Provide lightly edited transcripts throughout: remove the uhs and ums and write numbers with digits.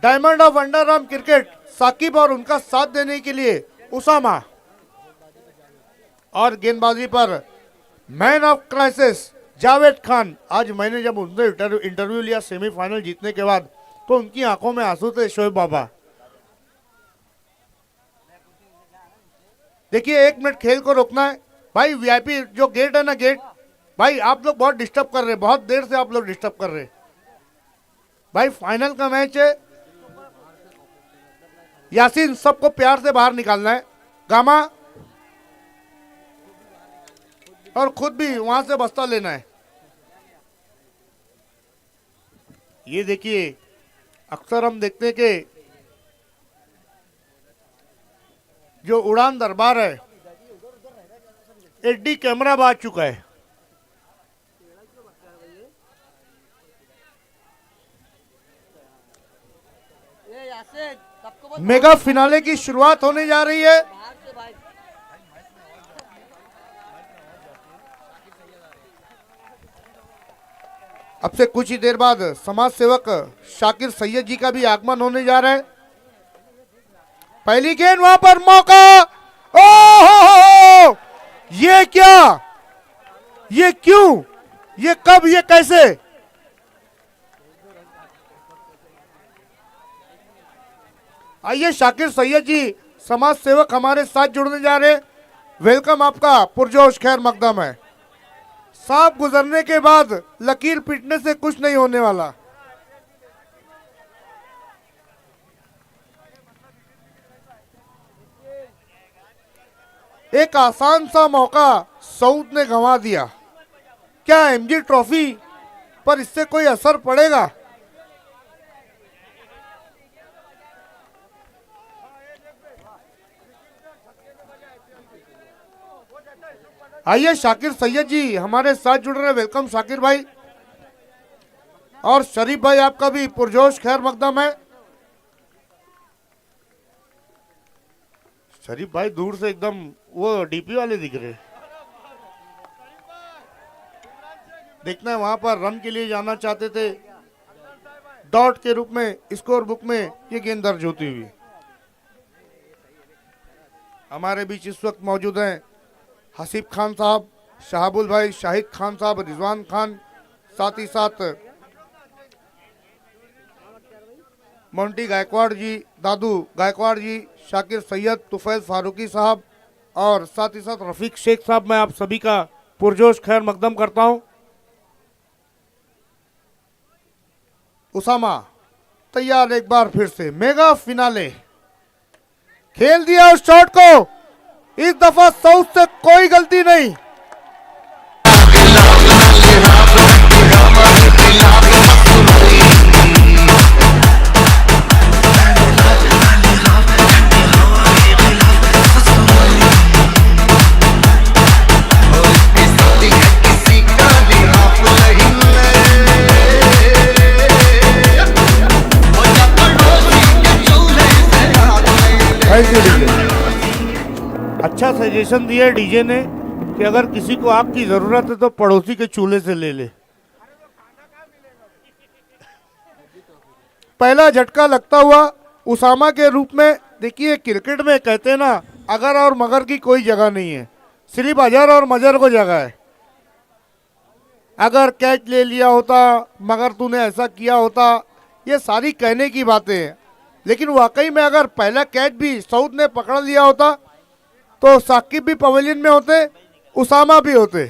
Diamond of underarm cricket Sakib और उनका साथ देने के लिए उसामा, और गेंदबाजी पर man of crisis Javed Khan. आज मैंने जब उनसे इंटरव्यू लिया सेमीफाइनल जीतने के बाद, तो उनकी आंखों में आंसू थे शोएब बाबा। देखिए 1 मिनट खेल को रोकना है भाई। वीआईपी जो गेट है ना, गेट भाई आप लोग बहुत डिस्टर्ब कर रहे हैं, बहुत देर से आप लोग डिस्टर्ब कर रहे हैं भाई। फाइनल का मैच है। यासीन सबको प्यार से बाहर निकालना है, गामा और खुद भी वहां से बस्ता लेना है। ये देखिए अक्सर हम देखते हैं कि जो उड़ान दरबार है एचडी कैमरा बाज चुका है। मेगा फिनाले की शुरुआत होने जा रही है। अब से कुछ ही देर बाद समाज सेवक शाकिर सैयद जी का भी आगमन होने जा रहा है। पहली गेंद वहां पर मौका, ओहो, ये क्या, ये क्यों, ये कब, ये कैसे। आइए शाकिर सैयद जी समाज सेवक हमारे साथ जुड़ने जा रहे। वेलकम आपका पुरजोश खैर मकदम है। सांप गुजरने के बाद लकीर पीटने से कुछ नहीं होने वाला। एक आसान सा मौका सऊद ने गंवा दिया। क्या एमजी ट्रॉफी पर इससे कोई असर पड़ेगा? आइए शाकिर सैयद जी हमारे साथ जुड़ रहे। वेलकम शाकिर भाई, और शरीफ भाई आपका भी पुरजोश खैर मकदम है। शरीफ भाई दूर से एकदम वो डीपी वाले दिख रहे। देखना है वहां पर रन के लिए जाना चाहते थे, डॉट के रूप में स्कोर बुक में ये गेंद दर्ज होती हुई। हमारे बीच इस वक्त मौजूद हैं हसीब खान साहब, शहाबुल भाई, शाहिद खान साहब, रिजवान खान, साथ ही साथ मोंटी गायकवाड़ जी, दादू गायकवाड़ जी, शाकिर सैयद, तुफैल फारूकी साहब और साथ ही साथ रफीक शेख साहब। मैं आप सभी का पुरजोश खैर मकदम करता हूं। उसामा तैयार एक बार फिर से, मेगा फिनाले खेल दिया उस शॉट को। इस दफा साउथ से कोई गलती नहीं। अच्छा सजेशन दिया डीजे ने कि अगर किसी को आग की जरूरत है तो पड़ोसी के चूल्हे से ले ले। पहला झटका लगता हुआ उसामा के रूप में। देखिए क्रिकेट में कहते हैं ना, अगर और मगर की कोई जगह नहीं है, सिर्फ अजर और मजर को जगह है। अगर कैच ले लिया होता, मगर तूने ऐसा किया होता, ये सारी कहने की बातें हैं। लेकिन वाकई में अगर पहला कैच भी सऊद ने पकड़ लिया होता तो साकिब भी पवेलियन में होते, उसामा भी होते।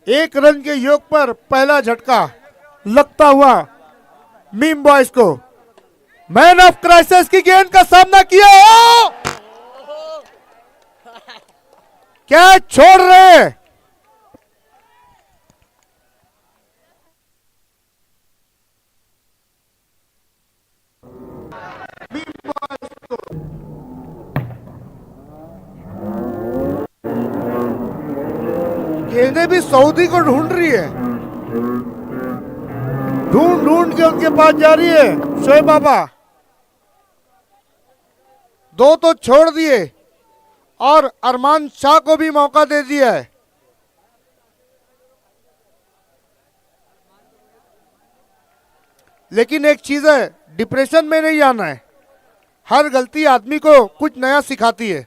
एक रन के योग पर पहला झटका लगता हुआ मीम बॉयज को। मैन ऑफ क्राइसिस की गेंद का सामना किया। क्या छोड़ रहे। गेंदें भी सऊदी को ढूंढ रही है, ढूंढ ढूंढ के उनके पास जा रही है। शोएब बाबा दो तो छोड़ दिए और अरमान शाह को भी मौका दे दिया है। लेकिन एक चीज है, डिप्रेशन में नहीं जाना है। हर गलती आदमी को कुछ नया सिखाती है।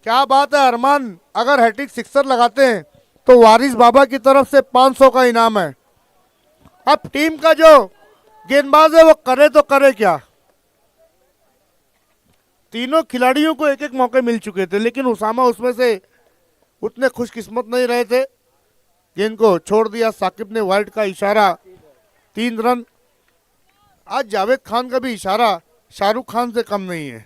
क्या बात है अरमान, अगर हैट्रिक सिक्सर लगाते हैं तो वारिस बाबा की तरफ से 500 का इनाम है। अब टीम का जो गेंदबाज है वो करे तो करे क्या। तीनों खिलाड़ियों को एक एक मौके मिल चुके थे, लेकिन उसामा उसमें से उतने खुशकिस्मत नहीं रहे थे। गेंद को छोड़ दिया, साकिब ने वाइड का इशारा, 3 रन। आज जावेद खान का भी इशारा शाहरुख खान से कम नहीं है।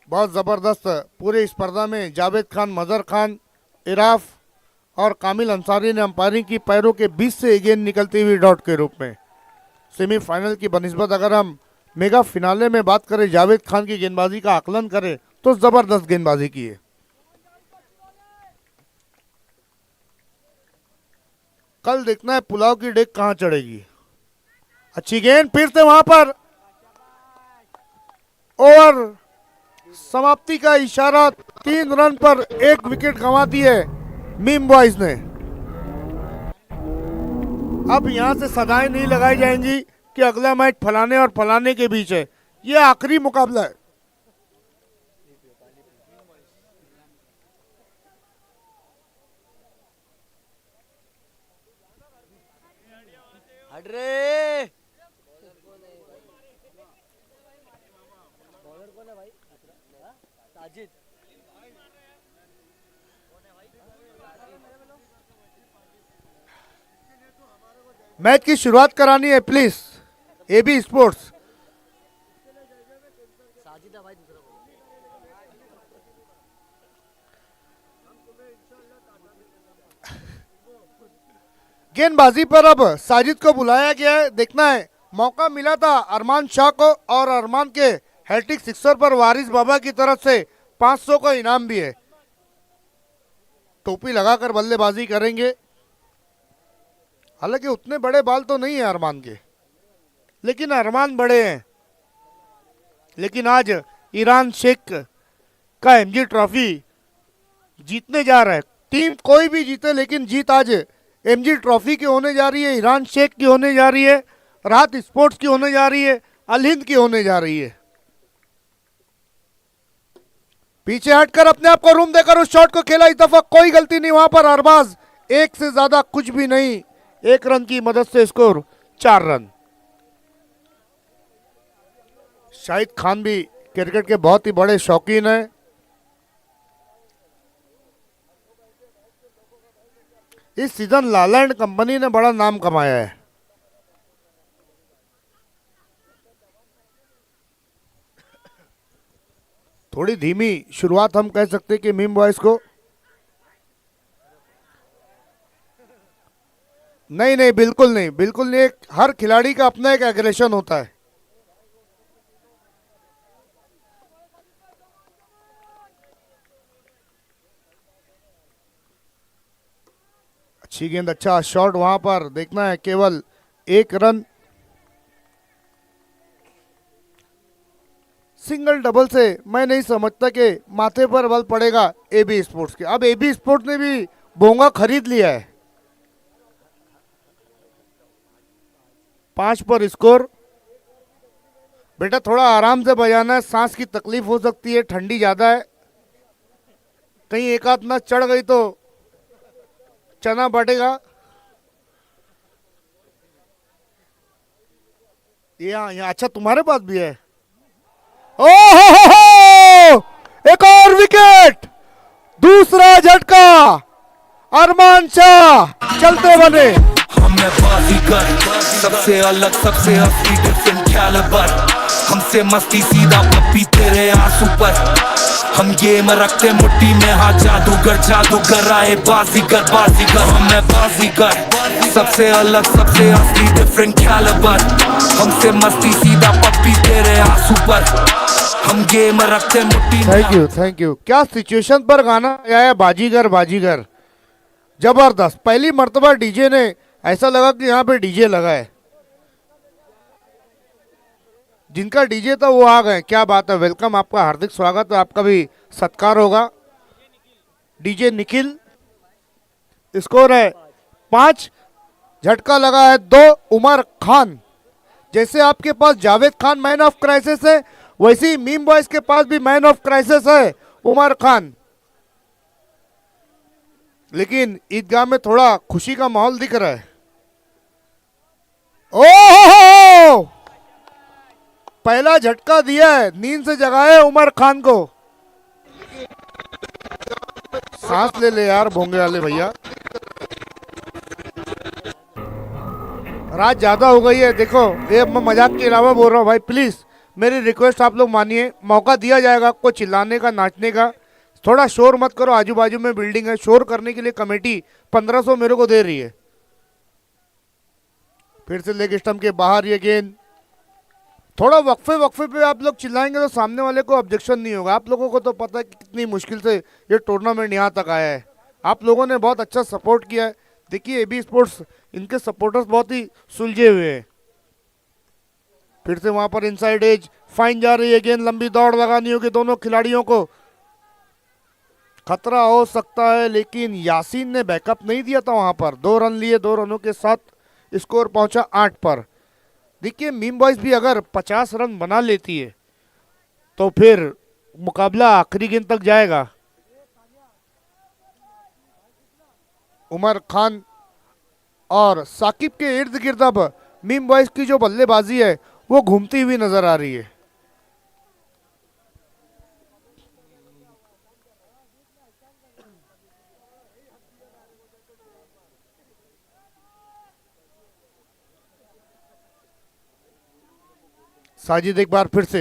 बहुत जबरदस्त पूरे स्पर्धा में जावेद खान, मजहर खान, इराफ और कामिल अंसारी ने अंपायरिंग की पैरों के बीच से गेंद निकलती हुई डॉट के रूप में। सेमीफाइनल की बनिस्बत अगर हम मेगा फिनाले में बात करें, जावेद खान की गेंदबाजी का आकलन करें तो जबरदस्त गेंदबाजी की है। कल देखना है पुलाव की डेग कहां चढ़ेगी। अच्छी गेंद, फिर से वहां पर ओवर समाप्ति का इशारा। 3 रन पर 1 विकेट गंवा दी है मीम बॉयज ने। अब यहां से सदाएं नहीं लगाई जाएंगी कि अगला मैच फलाने और फलाने के बीच है। यह आखिरी मुकाबला है। हट रे। मैच की शुरुआत करानी है प्लीज एबी स्पोर्ट्स। गेंदबाजी पर अब साजिद को बुलाया गया है। देखना है, मौका मिला था अरमान शाह को और अरमान के हैट्रिक सिक्सर पर वारिस बाबा की तरफ से 500 का इनाम भी है। टोपी लगाकर बल्लेबाजी करेंगे। हालांकि उतने बड़े बाल तो नहीं है अरमान के, लेकिन अरमान बड़े हैं। लेकिन आज ईरान शेख का एमजी ट्रॉफी जीतने जा रहा है। टीम कोई भी जीते, लेकिन जीत आज एमजी ट्रॉफी की होने जा रही है, ईरान शेख की होने जा रही है, राहत स्पोर्ट्स की होने जा रही है, अल हिंद की होने जा रही है। पीछे हटकर अपने आप को रूम देकर उस शॉट को खेला। इस दफा कोई गलती नहीं वहां पर। अरबाज एक से ज्यादा कुछ भी नहीं, 1 रन की मदद से स्कोर 4 रन। शाहिद खान भी क्रिकेट के बहुत ही बड़े शौकीन हैं। इस सीजन लालैंड कंपनी ने बड़ा नाम कमाया है। थोड़ी धीमी शुरुआत हम कह सकते कि मीम बॉयज को। नहीं नहीं, बिल्कुल नहीं, बिल्कुल नहीं। हर खिलाड़ी का अपना एक एग्रेशन होता है। अच्छी गेंद, अच्छा शॉट वहां पर। देखना है केवल 1 रन। सिंगल डबल से मैं नहीं समझता कि माथे पर बल पड़ेगा एबी स्पोर्ट्स के। अब एबी स्पोर्ट्स ने भी बोंगा खरीद लिया है। 5 पर स्कोर। बेटा थोड़ा आराम से बजाना है, सांस की तकलीफ हो सकती है, ठंडी ज्यादा है। कहीं एक आध ना चढ़ गई तो चना बटेगा। यहाँ अच्छा तुम्हारे पास भी है। ओहो, एक और विकेट, दूसरा झटका। अरमान शाह चलते बने। हमें बाजीगर, सबसे अलग, सबसे असली, डिफरेंट कैलिबर। हमसे मस्ती सीधा पप्पी तेरे आंसू पर। हम गेम रखते मुट्ठी में, हाँ जादूगर, जादूगर आए बाजीगर, बाजीगर। हमें बाजीगर, सबसे अलग, सबसे असली, डिफरेंट कैलिबर। हमसे मस्ती सीधा पप्पी तेरे आंसू पर। हम गेम रखते मुट्ठी में। Thank you, thank you. क्या सिचुएशन पर गाना गाया, बाजीगर बाजीगर, जबरदस्त। पहली मर्तबा डीजे ने, ऐसा लगा कि यहाँ पे डीजे लगा है। जिनका डीजे था वो आ गए, क्या बात है। वेलकम, आपका हार्दिक स्वागत है, आपका भी सत्कार होगा। डीजे निखिल स्कोर है 5। झटका लगा है 2 उमर खान। जैसे आपके पास Javed Khan man of crisis है, वैसे ही मीम बॉयज के पास भी मैन ऑफ क्राइसिस है उमर खान। लेकिन ईदगाह में थोड़ा खुशी का माहौल दिख रहा है। ओहो, पहला झटका दिया है, नींद से जगाया उमर खान को। सांस ले ले यार भोंगे वाले भैया, रात ज्यादा हो गई है। देखो ये मैं मजाक के अलावा बोल रहा हूँ भाई, प्लीज मेरी रिक्वेस्ट आप लोग मानिए। मौका दिया जाएगा आपको चिल्लाने का, नाचने का, थोड़ा शोर मत करो। आजू बाजू में बिल्डिंग है, शोर करने के लिए कमेटी 1500 मेरे को दे रही है। फिर से लेग स्टंप के बाहर ये गेंद। थोड़ा वक्फे वक्फे पे आप लोग चिल्लाएंगे तो सामने वाले को ऑब्जेक्शन नहीं होगा। आप लोगों को तो पता है कि कितनी मुश्किल से ये टूर्नामेंट यहाँ तक आया है। आप लोगों ने बहुत अच्छा सपोर्ट किया है। देखिए एबी स्पोर्ट्स, इनके सपोर्टर्स बहुत ही सुलझे हुए हैं। फिर से वहां पर इनसाइड एज, फाइन जा रही है गेंद, लंबी दौड़ लगानी होगी दोनों खिलाड़ियों को। खतरा हो सकता है, लेकिन यासीन ने बैकअप नहीं दिया था वहां पर। 2 रन लिए, 2 रनों के साथ स्कोर पहुंचा 8 पर। देखिए मीम बॉयज भी अगर 50 रन बना लेती है तो फिर मुकाबला आखिरी गेंद तक जाएगा। उमर खान और साकिब के इर्द गिर्द अब मीम बॉयज की जो बल्लेबाजी है वो घूमती हुई नजर आ रही है। साजिद एक बार फिर से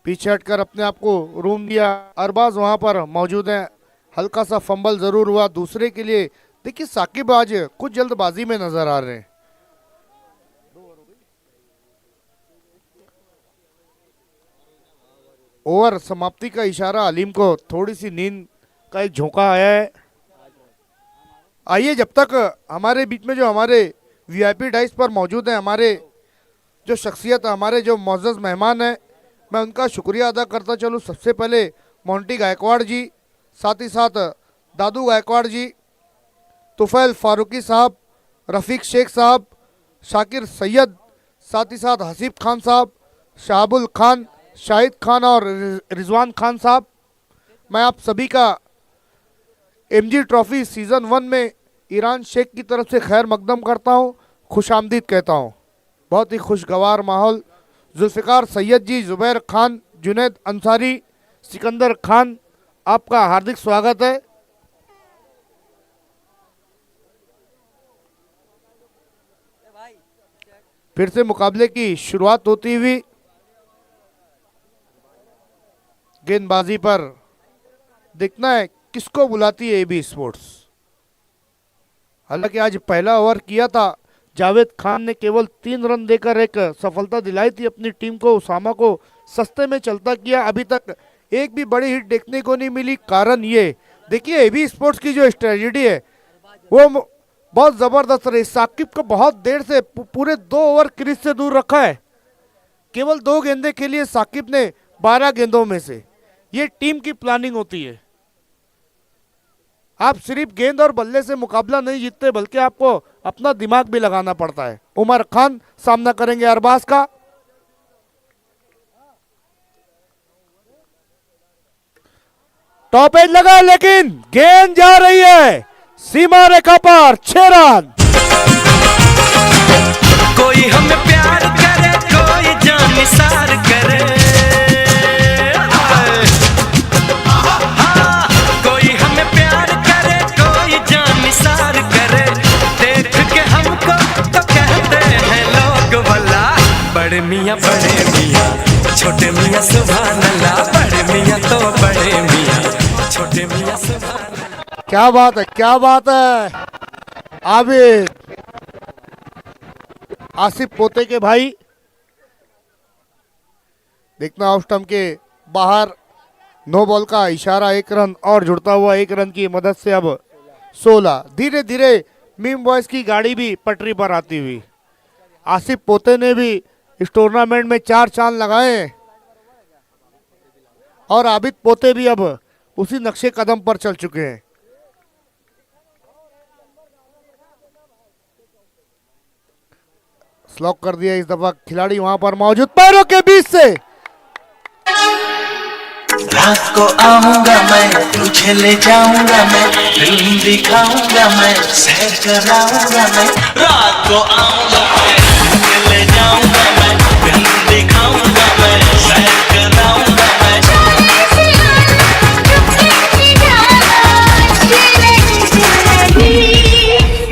पीछे हटकर अपने आप को रूम दिया। अरबाज वहां पर मौजूद है। हल्का सा फंबल जरूर हुआ दूसरे के लिए। देखिए साकिब आज कुछ जल्दबाजी में नजर आ रहे हैं। ओवर समाप्ति का इशारा अलीम को थोड़ी सी नींद का एक झोंका आया है। आइए जब तक हमारे बीच में जो हमारे वीआईपी डाइस पर मौजूद हैं, हमारे जो शख्सियत, हमारे जो मोअज़्ज़ज़ मेहमान हैं, मैं उनका शुक्रिया अदा करता चलूँ। सबसे पहले मोंटी गायकवाड़ जी, साथ ही साथ दादू गायकवाड़ जी, तुफैल फारूकी साहब, रफ़ीक शेख साहब, शाकिर सैयद, साथ ही साथ हसीब खान साहब, शाहबुल खान, शाहिद खान और रिजवान खान साहब। मैं आप सभी का एमजी ट्रॉफी सीज़न 1 में ईरान शेख की तरफ से खैर मकदम करता हूँ, खुशामदीद कहता हूँ। बहुत ही खुशगवार माहौल। जुल्फ़िकार सैयद जी, ज़ुबैर खान, जुनैद अंसारी, सिकंदर खान, आपका हार्दिक स्वागत है। फिर से मुकाबले की शुरुआत होती हुई। गेंदबाजी पर देखना है किसको बुलाती है एबी स्पोर्ट्स। हालांकि आज पहला ओवर किया था, जावेद खान ने केवल 3 रन देकर एक सफलता दिलाई थी अपनी टीम को। उसामा को सस्ते में चलता किया। अभी तक एक भी बड़ी हिट देखने को नहीं मिली। कारण ये देखिए एबी स्पोर्ट्स की जो स्ट्रेटजी है वो बहुत जबरदस्त रही। साकिब को बहुत देर से पूरे 2 ओवर क्रीज से दूर रखा है। केवल 2 गेंदे के लिए साकिब ने 12 गेंदों में से। ये टीम की प्लानिंग होती है। आप सिर्फ गेंद और बल्ले से मुकाबला नहीं जीतते, बल्कि आपको अपना दिमाग भी लगाना पड़ता है। उमर खान सामना करेंगे अरबाज का। टॉप एज लगा, लेकिन गेंद जा रही है सीमा रेखा पर। 6 रन। कोई हमें प्यार करे, कोई जान निसार करे, हाँ, कोई हमें प्यार करे, कोई जान निसार करे। देख के हमको तो कहते हैं लोग भला, बड़े मियाँ छोटे मियाँ सुभान अल्लाह। बड़े मियाँ तो बड़े मियाँ, छोटे मियाँ सुभान अल्लाह। क्या बात है, क्या बात है। आबिद आसिफ पोते के भाई। देखना ऑफ स्टंप के बाहर नो बॉल का इशारा। 1 रन और जुड़ता हुआ 1 रन की मदद से अब 16। धीरे धीरे मीम बॉयज की गाड़ी भी पटरी पर आती हुई। आसिफ पोते ने भी इस टूर्नामेंट में 4 चांद लगाए हैं और आबिद पोते भी अब उसी नक्शे कदम पर चल चुके हैं। स्लॉक कर दिया इस दफा खिलाड़ी वहां पर मौजूद, पैरों के बीच से। रात को आऊंगा मैं, तुझे ले जाऊंगा मैं, फिल्म दिखाऊंगा मैं, सैर कराऊंगा मैं। रात को आऊंगा मैं, तुझे ले जाऊंगा मैं, फिल्म दिखाऊंगा मैं, सैर कराऊंगा मैं।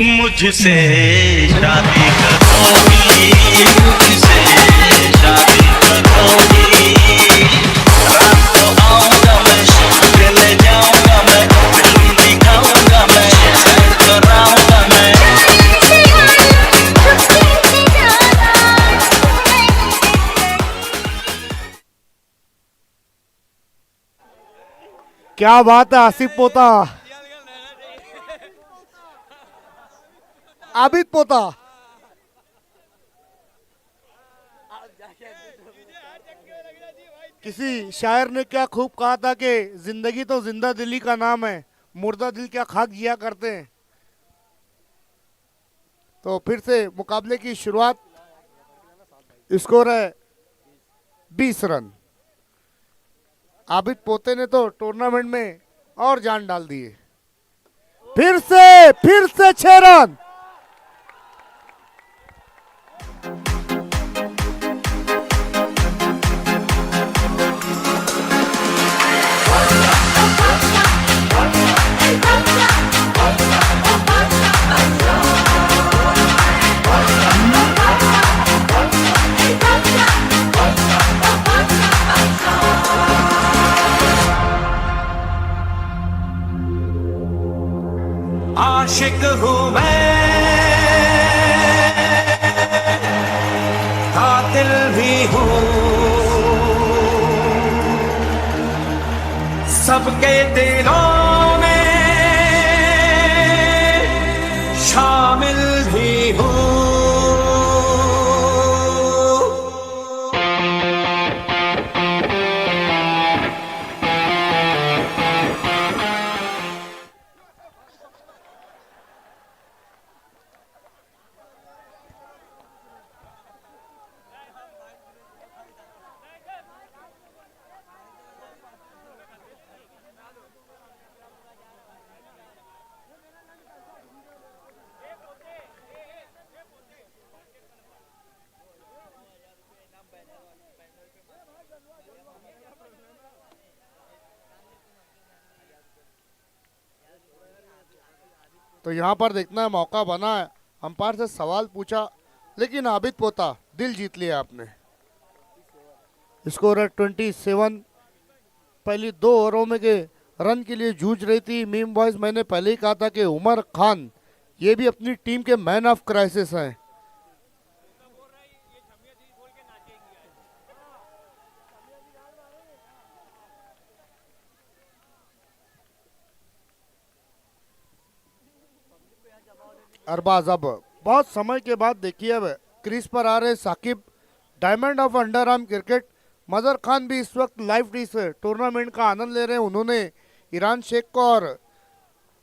मुझसे शादी करोगी, मुझसे शादी करोगी। रात को आऊंगा मैं, तुझे ले जाऊंगा मैं, फिल्म दिखाऊंगा मैं, सैर कराऊंगा मैं। क्या बात है आसिफ पोता, आबिद पोता। किसी शायर ने क्या खूब कहा था कि जिंदगी तो जिंदा दिली का नाम है, मुर्दा दिल क्या खाक जिया करते हैं। तो फिर से मुकाबले की शुरुआत, स्कोर है 20 रन। आबिद पोते ने तो टूर्नामेंट में और जान डाल दी है। फिर से 6 रन। आशिक हूँ मैं, कातिल भी हूँ, सबके दिलों में शामिल भी हूँ। तो यहाँ पर देखना है, मौका बना है, अंपायर से सवाल पूछा, लेकिन आबिद पोता दिल जीत लिया आपने। स्कोर है 27। पहली 2 ओवरों में के रन के लिए जूझ रही थी मीम बॉयज। मैंने पहले ही कहा था कि उमर खान ये भी अपनी टीम के मैन ऑफ क्राइसिस हैं। अरबाज अब बहुत समय के बाद देखिए, अब क्रीज पर आ रहे Sakib, diamond of under arm cricket. Mazhar Khan भी इस वक्त लाइव इस टूर्नामेंट का आनंद ले रहे हैं। उन्होंने ईरान शेख को और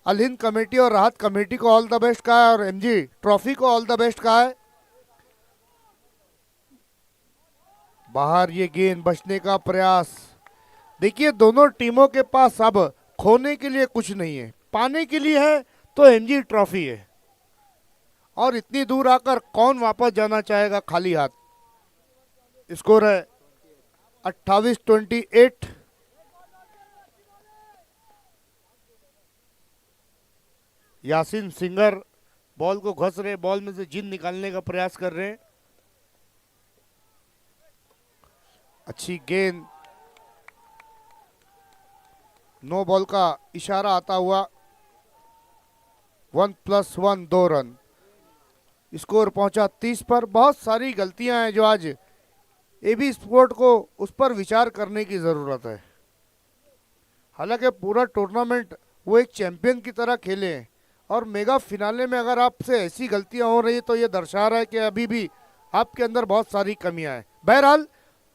अल हिंद कमेटी और राहत कमेटी को ऑल द बेस्ट कहा है और एमजी ट्रॉफी को ऑल द बेस्ट कहा है। बाहर ये गेंद, बचने का प्रयास। देखिए दोनों टीमों के पास अब खोने के लिए कुछ नहीं है, पाने के लिए है तो एमजी ट्रॉफी है। और इतनी दूर आकर कौन वापस जाना चाहेगा खाली हाथ। स्कोर है 28-28। यासीन सिंगर बॉल को घस रहे, बॉल में से जिन निकालने का प्रयास कर रहे हैं। अच्छी गेंद, नो बॉल का इशारा आता हुआ। 1+1 2 रन। स्कोर पहुंचा 30 पर। बहुत सारी गलतियां हैं जो आज एबी स्पोर्ट को उस पर विचार करने की ज़रूरत है। हालांकि पूरा टूर्नामेंट वो एक चैंपियन की तरह खेले हैं और मेगा फिनाले में अगर आपसे ऐसी गलतियां हो रही तो ये दर्शा रहा है कि अभी भी आपके अंदर बहुत सारी कमियां हैं। बहरहाल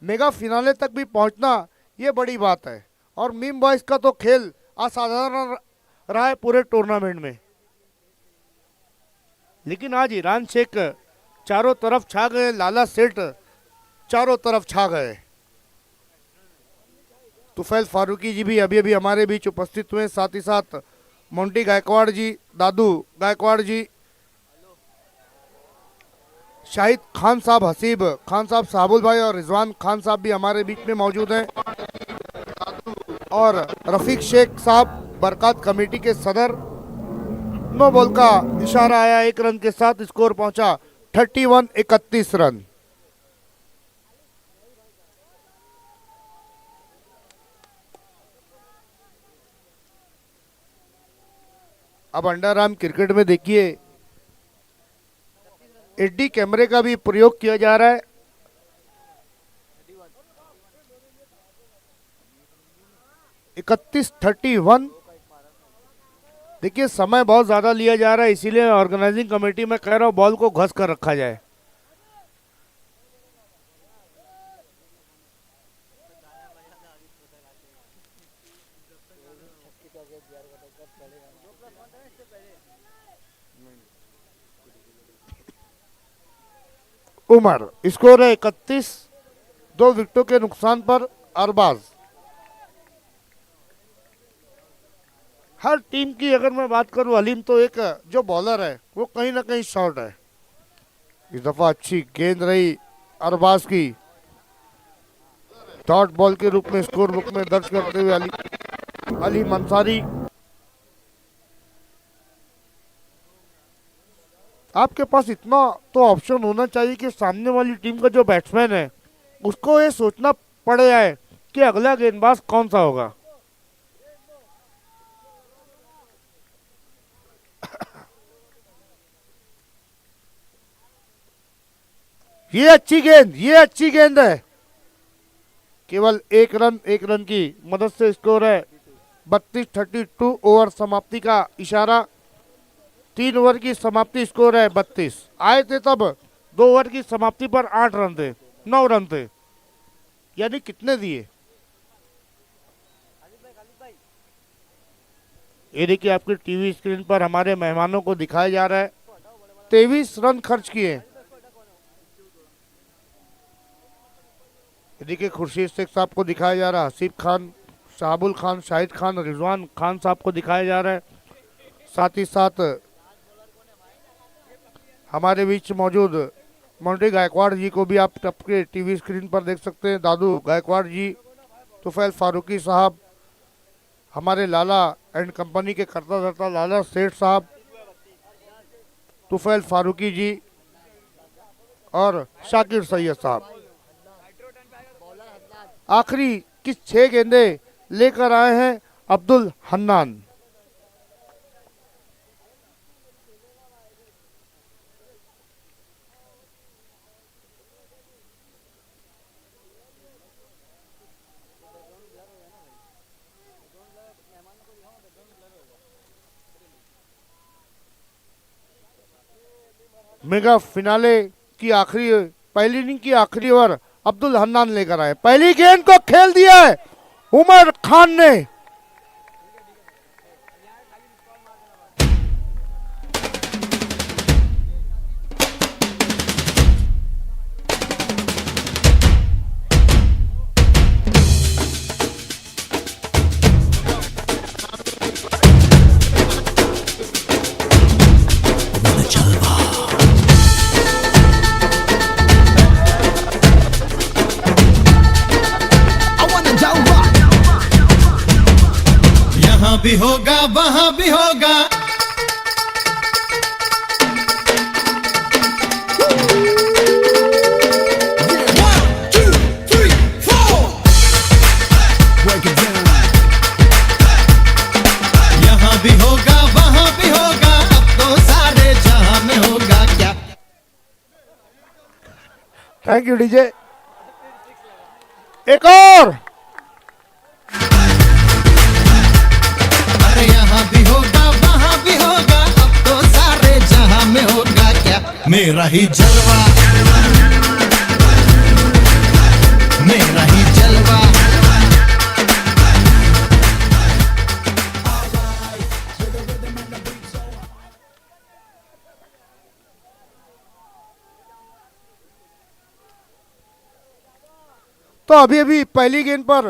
मेगा फिनाले तक भी पहुंचना ये बड़ी बात है और मीम बॉयज़ का तो खेल असाधारण रहा है पूरे टूर्नामेंट में। लेकिन आज ईरान शेख चारों तरफ छा गए, लाला सेठ चारों तरफ छा गए। तुफैल फारूकी जी भी अभी अभी हमारे बीच उपस्थित हुए, साथ ही साथ मोंटी गायकवाड़ जी, दादू गायकवाड़ जी, शाहिद खान साहब, हसीब खान साहब, साबुल भाई और रिजवान खान साहब भी हमारे बीच में मौजूद हैं, और रफीक शेख साहब बरकत कमेटी के सदर। नो बॉल का इशारा आया, 1 रन के साथ स्कोर पहुंचा 31-31 रन। अब अंडर आर्म क्रिकेट में देखिए एडी कैमरे का भी प्रयोग किया जा रहा है। इकतीस 31। देखिए समय बहुत ज्यादा लिया जा रहा है, इसीलिए ऑर्गेनाइजिंग कमेटी में कह रहा हूं बॉल को घस कर रखा जाए। उमर स्कोर है 31, 2 विकेटों के नुकसान पर अरबाज। हर टीम की अगर मैं बात करूं हलीम, तो एक जो बॉलर है वो कहीं ना कहीं शॉर्ट है। इस दफा अच्छी गेंद रही अरबाज की, डॉट बॉल के रूप में स्कोर बुक में दर्ज करते हुए अली मंसारी। आपके पास इतना तो ऑप्शन होना चाहिए कि सामने वाली टीम का जो बैट्समैन है उसको ये सोचना पड़ जाए कि अगला गेंदबाज कौन सा होगा। ये अच्छी गेंद है। केवल 1 रन की मदद से स्कोर है 32-32। ओवर समाप्ति का इशारा, 3 ओवर की समाप्ति, स्कोर है 32। आए थे तब 2 ओवर की समाप्ति पर 8 रन थे, 9 रन थे, यानी कितने दिए? ये देखिए आपकी टीवी स्क्रीन पर हमारे मेहमानों को दिखाया जा रहा है, 23 रन खर्च किए। देखिए खुर्शीद शेख साहब को दिखाया जा रहा है, हसीब खान, शाहबुल खान, शाहिद खान, रिजवान खान साहब को दिखाया जा रहा है। साथ ही साथ हमारे बीच मौजूद मोंटी गायकवाड़ जी को भी आप आपके टीवी स्क्रीन पर देख सकते हैं। दादू गायकवाड़ जी, तुफैल फारूकी साहब, हमारे लाला एंड कंपनी के करता धरता लाला सेठ साहब, तुफैल फारूकी जी और शाकिर सैयद साहब। आखिरी की 6 गेंदें लेकर आए हैं अब्दुल हन्नान। मेगा फिनाले की पहली इनिंग की आखिरी ओवर अब्दुल हन्नान लेकर आए। पहली गेंद को खेल दिया है उमर खान ने। भी होगा वहां भी होगा, यहाँ भी होगा वहां भी होगा, अब तो सारे जहां में होगा क्या। Thank you DJ. एक और यहाँ भी होगा वहां भी होगा, अब तो सारे जहां में होगा क्या। मेरा ही जलवा, मेरा ही जलवा। तो अभी अभी पहली गेंद पर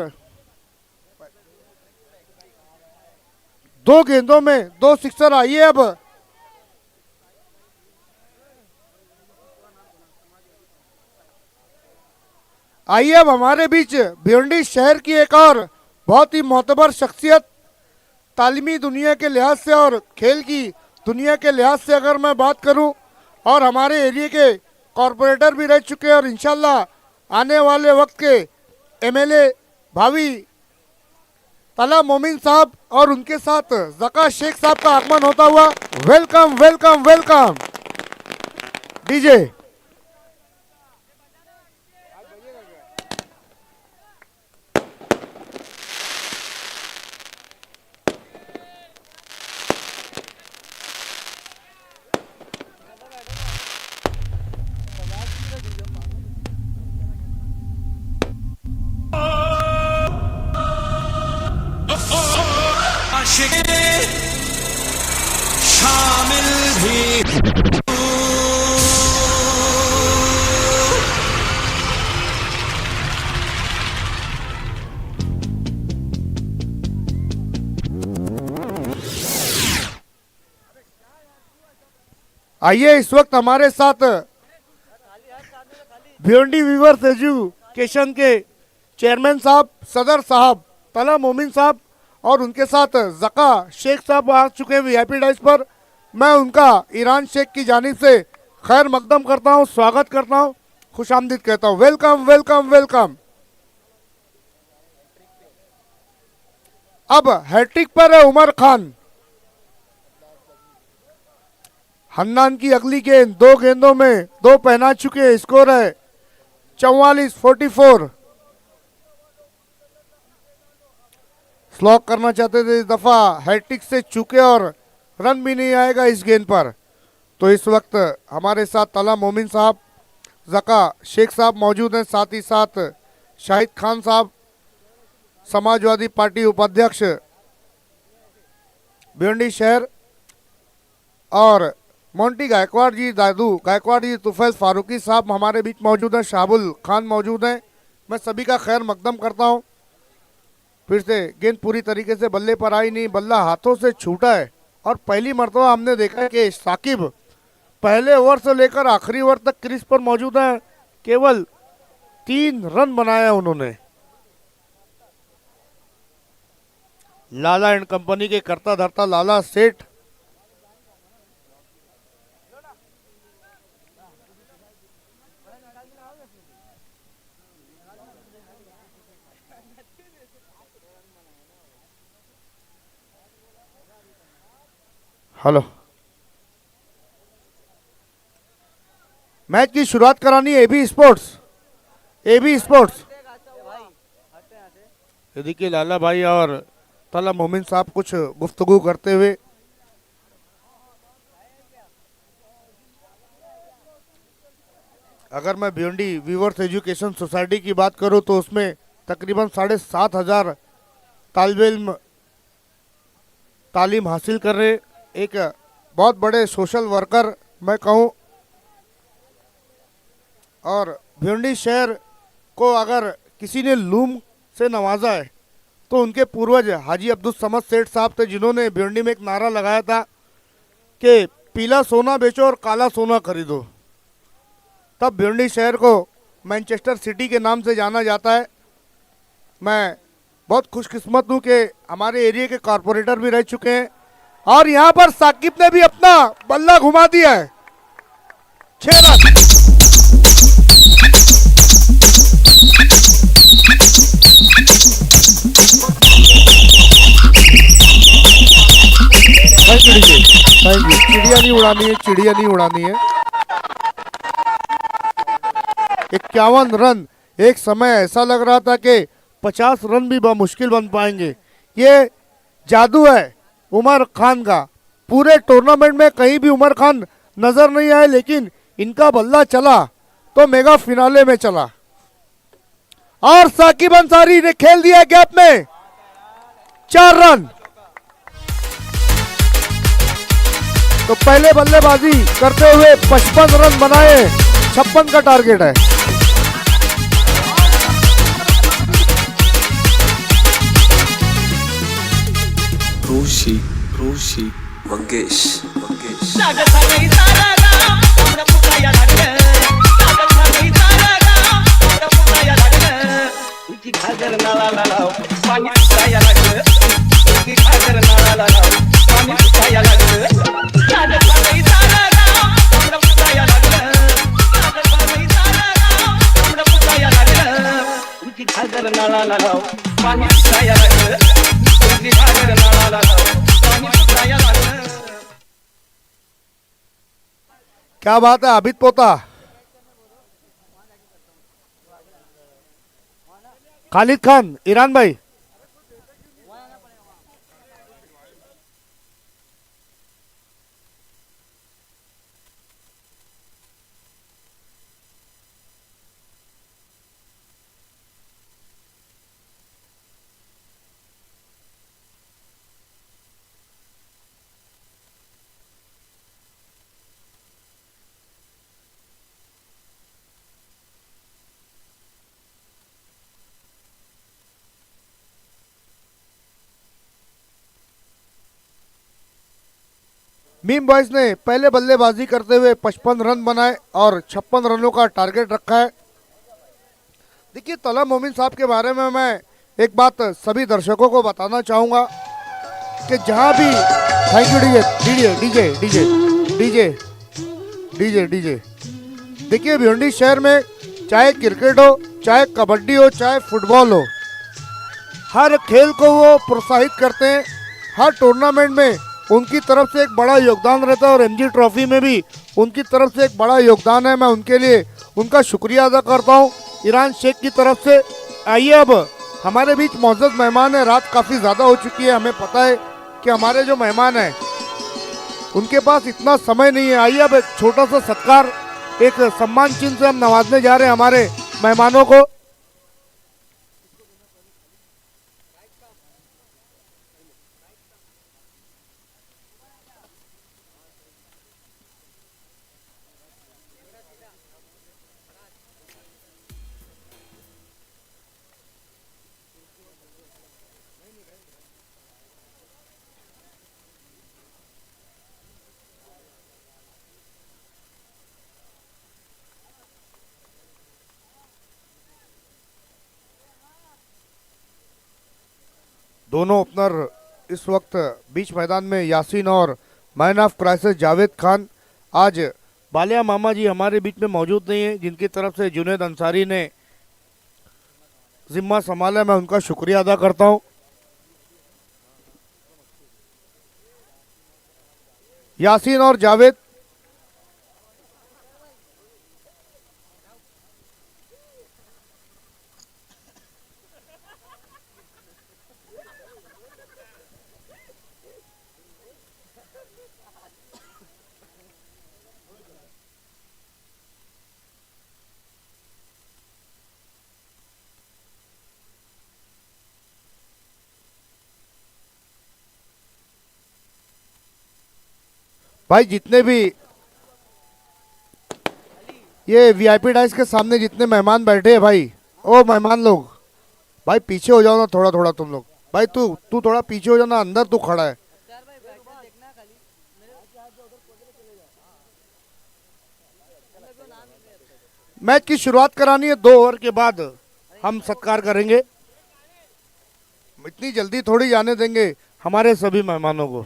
2 गेंदों में 2 सिक्सर। आइए अब हमारे बीच भिवंडी शहर की एक और बहुत ही मोतबर शख्सियत, तालीमी दुनिया के लिहाज से और खेल की दुनिया के लिहाज से अगर मैं बात करूं, और हमारे एरिया के कॉरपोरेटर भी रह चुके हैं और इंशाल्लाह आने वाले वक्त के एमएलए भावी तला मोमिन साहब और उनके साथ जका शेख साहब का आगमन होता हुआ। Welcome welcome welcome DJ. शामिल भी आइए इस वक्त हमारे साथ भिवंडी वीवर्स एजुकेशन के चेयरमैन साहब, सदर साहब तला मोमिन साहब और उनके साथ जका शेख साहब आ चुके हैं वीआईपी डाइस पर। मैं उनका ईरान शेख की जानिब से खैर मकदम करता हूं, स्वागत करता हूं, खुशामदीद कहता हूं। Welcome welcome welcome. अब हैट्रिक पर है उमर खान। हन्नान की अगली गेंद 2 गेंदों में 2 पहना चुके। स्कोर है 44-44। स्लॉक करना चाहते थे, इस दफा हैट्रिक से चूके और रन भी नहीं आएगा इस गेंद पर। तो इस वक्त हमारे साथ तला मोमिन साहब, जका शेख साहब मौजूद हैं, साथ ही साथ शाहिद खान साहब, समाजवादी पार्टी उपाध्यक्ष भिवंडी शहर, और मोंटी गायकवाड़ जी, दादू गायकवाड़ जी, तुफैल फारूकी साहब हमारे बीच मौजूद हैं, शाहुल खान मौजूद हैं। मैं सभी का खैर मकदम करता हूं। फिर से गेंद पूरी तरीके से बल्ले पर आई नहीं, बल्ला हाथों से छूटा है और पहली मरतबा हमने देखा है कि साकिब पहले ओवर से लेकर आखिरी ओवर तक क्रीज पर मौजूद है। केवल 3 रन बनाया उन्होंने। लाला एंड कंपनी के करता धरता लाला सेठ हेलो, मैच की शुरुआत करानी है एबी स्पोर्ट्स। ये देखिए लाला भाई और तला मोमिन साहब कुछ गुफ्तगू करते हुए। अगर मैं भिवंडी वीवर्स एजुकेशन सोसाइटी की बात करूं तो उसमें तकरीबन 7,500 तालिबे इल्म तालीम हासिल कर रहे एक बहुत बड़े सोशल वर्कर मैं कहूं। और भिवंडी शहर को अगर किसी ने लूम से नवाजा है तो उनके पूर्वज हाजी अब्दुल समद सेठ साहब थे, जिन्होंने भिवंडी में एक नारा लगाया था कि पीला सोना बेचो और काला सोना खरीदो। तब भिवंडी शहर को मैनचेस्टर सिटी के नाम से जाना जाता है। मैं बहुत खुशकिस्मत हूँ कि हमारे एरिया के कॉरपोरेटर भी रह चुके हैं और यहाँ पर साकिब ने भी अपना बल्ला घुमा दिया है। 6 रन। Thank you. चिड़िया नहीं उड़ानी है, चिड़िया नहीं उड़ानी है। 51 रन। एक समय ऐसा लग रहा था कि 50 रन भी मुश्किल बन पाएंगे। ये जादू है उमर खान का। पूरे टूर्नामेंट में कहीं भी उमर खान नजर नहीं आए, लेकिन इनका बल्ला चला तो मेगा फिनाले में चला। और साकिब अंसारी ने खेल दिया गैप में 4 रन। तो पहले बल्लेबाजी करते हुए 55 रन बनाए, 56 का टारगेट है। रोशी रोशी मंगेश मंगेश क्या बात है आबिद पोता। खालिद खान, ईरान भाई, मीम बॉयज ने पहले बल्लेबाजी करते हुए 55 रन बनाए और 56 रनों का टारगेट रखा है। देखिए तला मोमिन साहब के बारे में मैं एक बात सभी दर्शकों को बताना चाहूँगा कि जहाँ भी, thank you DJ DJ DJ DJ DJ DJ देखिए भिवंडी शहर में चाहे क्रिकेट हो, चाहे कबड्डी हो, चाहे फुटबॉल हो, हर खेल को वो प्रोत्साहित करते हैं। हर टूर्नामेंट में उनकी तरफ से एक बड़ा योगदान रहता है और रणजी ट्रॉफी में भी उनकी तरफ से एक बड़ा योगदान है। मैं उनके लिए उनका शुक्रिया अदा करता हूं ईरान शेख की तरफ से। आइए अब हमारे बीच मौजूद मेहमान है, रात काफ़ी ज़्यादा हो चुकी है, हमें पता है कि हमारे जो मेहमान हैं उनके पास इतना समय नहीं है। आइए अब एक छोटा सा सत्कार, एक सम्मान चिन्ह से हम नवाजने जा रहे हैं हमारे मेहमानों को। दोनों ओपनर इस वक्त बीच मैदान में यासीन और man of crisis Javed Khan. आज बालिया मामा जी हमारे बीच में मौजूद नहीं है, जिनकी तरफ से जुनैद अंसारी ने जिम्मा संभाला, मैं उनका शुक्रिया अदा करता हूं। यासीन और जावेद, भाई जितने भी ये वीआईपी डाइस के सामने जितने मेहमान बैठे हैं भाई, ओ मेहमान लोग भाई पीछे हो जाओ ना थोड़ा थोड़ा तुम लोग। भाई तू थोड़ा पीछे हो जाओ ना, अंदर तू खड़ा है। मैच की शुरुआत करानी है, 2 ओवर के बाद हम सत्कार करेंगे। इतनी जल्दी थोड़ी जाने देंगे हमारे सभी मेहमानों को।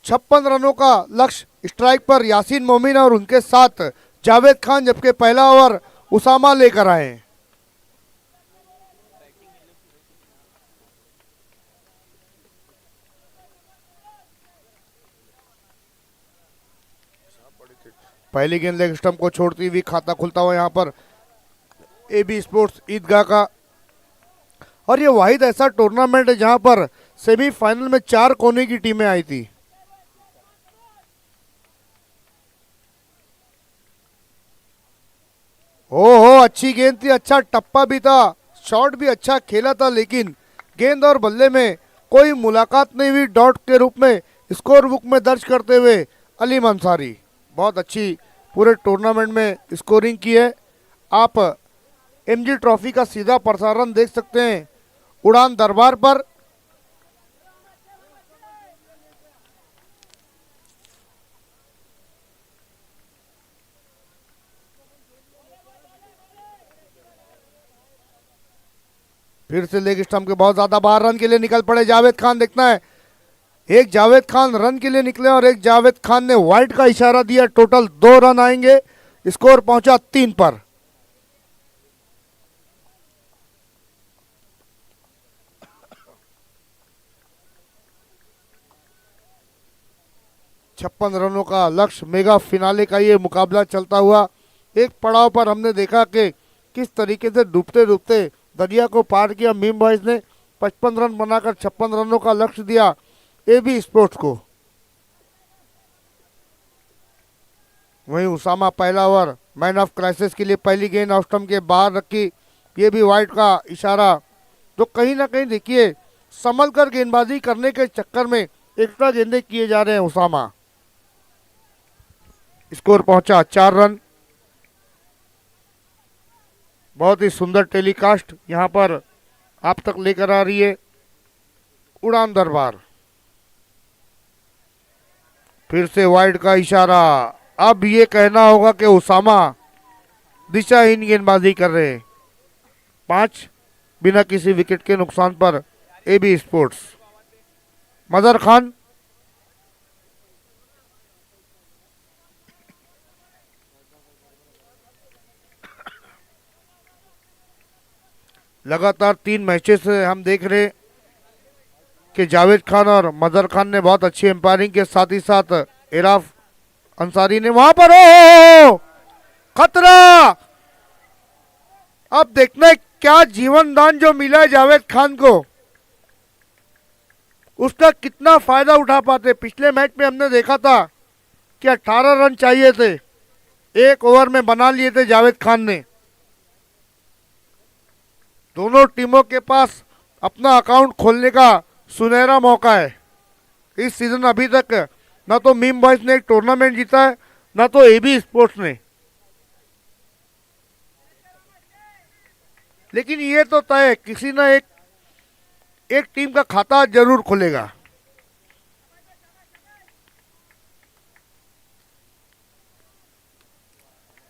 छप्पन रनों का लक्ष्य स्ट्राइक पर यासीन मोमिन और उनके साथ जावेद खान, जबकि पहला ओवर उसामा लेकर आए। पहली गेंद लेग स्टंप को छोड़ती हुई खाता खुलता हुआ यहाँ पर एबी स्पोर्ट्स ईदगाह का। और ये वाहिद ऐसा टूर्नामेंट है जहां पर सेमीफाइनल में 4 कोने की टीमें आई थी। ओहो अच्छी गेंद थी, अच्छा टप्पा भी था, शॉट भी अच्छा खेला था, लेकिन गेंद और बल्ले में कोई मुलाकात नहीं हुई डॉट के रूप में स्कोर बुक में दर्ज करते हुए अलीम अंसारी। बहुत अच्छी पूरे टूर्नामेंट में स्कोरिंग की है। आप एमजी ट्रॉफी का सीधा प्रसारण देख सकते हैं उड़ान दरबार पर। फिर से लेग स्टंप के बहुत ज्यादा बाहर रन के लिए निकल पड़े जावेद खान। देखना है एक जावेद खान रन के लिए निकले और एक जावेद खान ने वाइड का इशारा दिया। टोटल 2 रन आएंगे, स्कोर पहुंचा 3 पर। छप्पन रनों का लक्ष्य, मेगा फिनाले का ये मुकाबला चलता हुआ। एक पड़ाव पर हमने देखा कि किस तरीके से डूबते डूबते दरिया को पार किया मीम बॉयज ने। 55 रन बनाकर 56 रनों का लक्ष्य दिया एबी स्पोर्ट्स को। वहीं उसामा पहला ओवर मैन ऑफ क्राइसिस के लिए पहली गेंद ऑफ स्टंप के बाहर रखी। ये भी वाइड का इशारा। तो कहीं ना कहीं देखिए संभल कर गेंदबाजी करने के चक्कर में एक्स्ट्रा गेंदे किए जा रहे हैं उसामा। स्कोर पहुंचा 4 रन। बहुत ही सुंदर टेलीकास्ट यहां पर आप तक लेकर आ रही है उड़ान दरबार। फिर से वाइड का इशारा। अब ये कहना होगा कि उसामा दिशाहीन गेंदबाजी कर रहे हैं। 5 बिना किसी विकेट के नुकसान पर एबी स्पोर्ट्स। मजहर खान लगातार 3 मैचेस से हम देख रहे हैं कि जावेद खान और मजहर खान ने बहुत अच्छी एम्पायरिंग के साथ ही साथ इराफ अंसारी ने वहां पर हो खतरा। अब देखना है क्या जीवन दान जो मिला है जावेद खान को, उसका कितना फायदा उठा पाते। पिछले मैच में हमने देखा था कि 18 रन चाहिए थे, 1 ओवर में बना लिए थे जावेद खान ने। दोनों टीमों के पास अपना अकाउंट खोलने का सुनहरा मौका है। इस सीजन अभी तक ना तो मीम बॉयज ने एक टूर्नामेंट जीता है, ना तो एबी स्पोर्ट्स ने। लेकिन ये तो तय है किसी ना एक टीम का खाता जरूर खुलेगा।